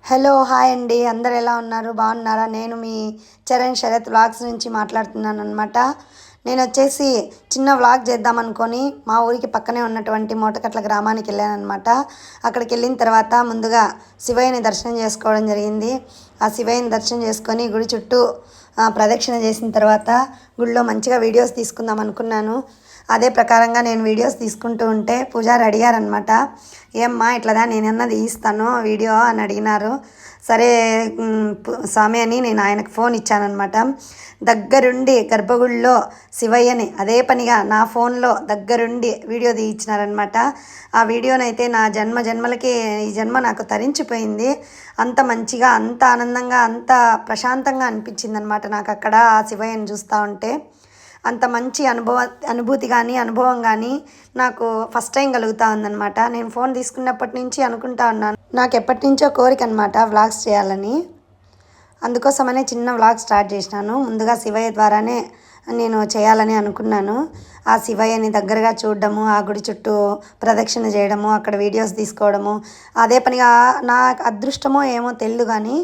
Hello hi అండి, అందరు ఎలా ఉన్నారు? బాగున్నారా? నేను మీ చరణ్ శరత్ వ్లాగ్స్ నుంచి మాట్లాడుతున్నాను అనమాట. నేను వచ్చేసి చిన్న వ్లాగ్ చేద్దాం అనుకొని మా ఊరికి పక్కనే ఉన్నటువంటి మోటకట్ల గ్రామానికి వెళ్ళానమాట. అక్కడికి వెళ్ళిన తర్వాత ముందుగా శివయ్యని దర్శనం చేసుకోవడం జరిగింది. ఆ శివయ్యని దర్శనం చేసుకొని గుడి చుట్టూ ప్రదక్షిణ చేసిన తర్వాత గుడిలో మంచిగా వీడియోస్ తీసుకుందాం అనుకున్నాను. అదే ప్రకారంగా నేను వీడియోస్ తీసుకుంటూ ఉంటే పూజారి అడిగారనమాట, ఏమ్మా ఇట్లదా నేనన్నా తీస్తాను వీడియో అని అడిగినారు. సరే స్వామి అని నేను ఆయనకు ఫోన్ ఇచ్చానమాట. దగ్గరుండి గర్భగుడిలో శివయ్యని అదే పనిగా నా ఫోన్లో దగ్గరుండి వీడియో తీయించినారనమాట. ఆ వీడియోనైతే నా జన్మలకి ఈ జన్మ నాకు తరించిపోయింది. అంత మంచిగా, అంత ఆనందంగా, అంత ప్రశాంతంగా అనిపించింది అనమాట నాకు అక్కడ ఆ శివయ్యని చూస్తూ ఉంటే. అంత మంచి అనుభూతి కానీ అనుభవం కానీ నాకు ఫస్ట్ టైం కలుగుతూ ఉందన్నమాట. నేను ఫోన్ తీసుకున్నప్పటి నుంచి అనుకుంటా ఉన్నాను, నాకు ఎప్పటి నుంచో కోరిక అనమాట వ్లాగ్స్ చేయాలని. అందుకోసమనే చిన్న వ్లాగ్ స్టార్ట్ చేసినాను. ముందుగా శివయ్య ద్వారానే నేను చేయాలని అనుకున్నాను. ఆ శివయ్యని దగ్గరగా చూడడము, ఆ గుడి చుట్టూ ప్రదక్షిణ చేయడము, అక్కడ వీడియోస్ తీసుకోవడము, అదే పనిగా నా అదృష్టమో ఏమో తెలియదు కానీ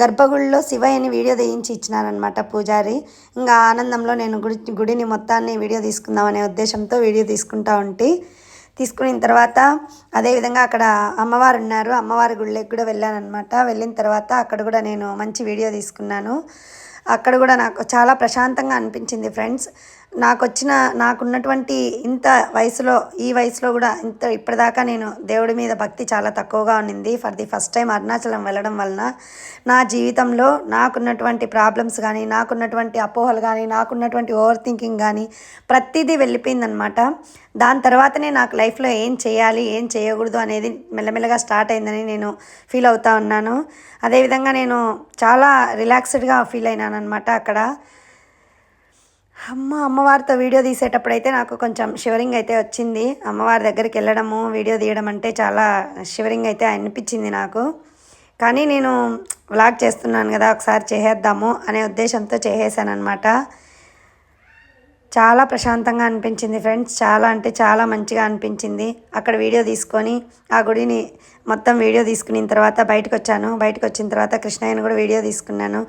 గర్భగుడిలో శివయ్యని వీడియో తీయించి ఇచ్చినారనమాట పూజారి. ఇంకా ఆనందంలో నేను గుడిని మొత్తాన్ని వీడియో తీసుకుందామనే ఉద్దేశంతో వీడియో తీసుకున్న తర్వాత అదేవిధంగా అక్కడ అమ్మవారు ఉన్నారు, అమ్మవారి గుళ్ళకి కూడా వెళ్ళానమాట. వెళ్ళిన తర్వాత అక్కడ కూడా నేను మంచి వీడియో తీసుకున్నాను. అక్కడ కూడా నాకు చాలా ప్రశాంతంగా అనిపించింది ఫ్రెండ్స్. నాకున్నటువంటి ఈ వయసులో కూడా ఇప్పటిదాకా నేను దేవుడి మీద భక్తి చాలా తక్కువగా ఉన్నింది. For the first time Arunachalam వెళ్ళడం వలన నా జీవితంలో నాకున్నటువంటి ప్రాబ్లమ్స్ కానీ, నాకున్నటువంటి అపోహలు కానీ, నాకున్నటువంటి ఓవర్ థింకింగ్ కానీ ప్రతిదీ వెళ్ళిపోయిందనమాట. దాని తర్వాతనే నాకు లైఫ్లో ఏం చేయాలి, ఏం చేయకూడదు అనేది మెల్లమెల్లగా స్టార్ట్ అయిందని నేను ఫీల్ అవుతూ ఉన్నాను. అదేవిధంగా నేను చాలా రిలాక్స్డ్గా ఫీల్ అయినాను అనమాట అక్కడ. అమ్మవారితో వీడియో తీసేటప్పుడైతే నాకు కొంచెం షివరింగ్ అయితే వచ్చింది. అమ్మవారి దగ్గరికి వెళ్ళడము, వీడియో తీయడం అంటే చాలా షివరింగ్ అయితే అనిపించింది నాకు. కానీ నేను వ్లాగ్ చేస్తున్నాను కదా, ఒకసారి చేసేద్దాము అనే ఉద్దేశంతో చేసేసాను అనమాట. చాలా ప్రశాంతంగా అనిపించింది ఫ్రెండ్స్. చాలా అంటే చాలా మంచిగా అనిపించింది. అక్కడ వీడియో తీసుకొని ఆ గుడిని మొత్తం వీడియో తీసుకున్న తర్వాత బయటకు వచ్చిన తర్వాత కృష్ణయ్యను కూడా వీడియో తీసుకున్నాను.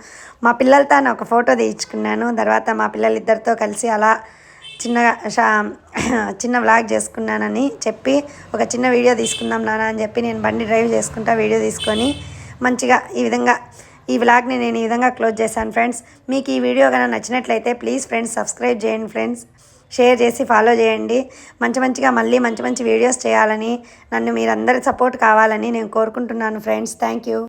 మా పిల్లలతో ఒక ఫోటో తీయించుకున్నాను. తర్వాత మా పిల్లలిద్దరితో కలిసి అలా చిన్న వ్లాగ్ చేసుకున్నానని చెప్పి ఒక చిన్న వీడియో తీసుకుందాం నాన్న అని చెప్పి నేను బండి డ్రైవ్ చేసుకుంటా వీడియో తీసుకొని మంచిగా ఈ వ్లాగ్ని నేను ఈ విధంగా క్లోజ్ చేశాను ఫ్రెండ్స్. మీకు ఈ వీడియో కనుక నచ్చినట్లయితే ప్లీజ్ ఫ్రెండ్స్ సబ్స్క్రైబ్ చేయండి ఫ్రెండ్స్, షేర్ చేసి ఫాలో చేయండి. మంచిగా మళ్ళీ మంచి వీడియోస్ చేయాలని, నన్ను మీరందరి సపోర్ట్ కావాలని నేను కోరుకుంటున్నాను ఫ్రెండ్స్. Thank you.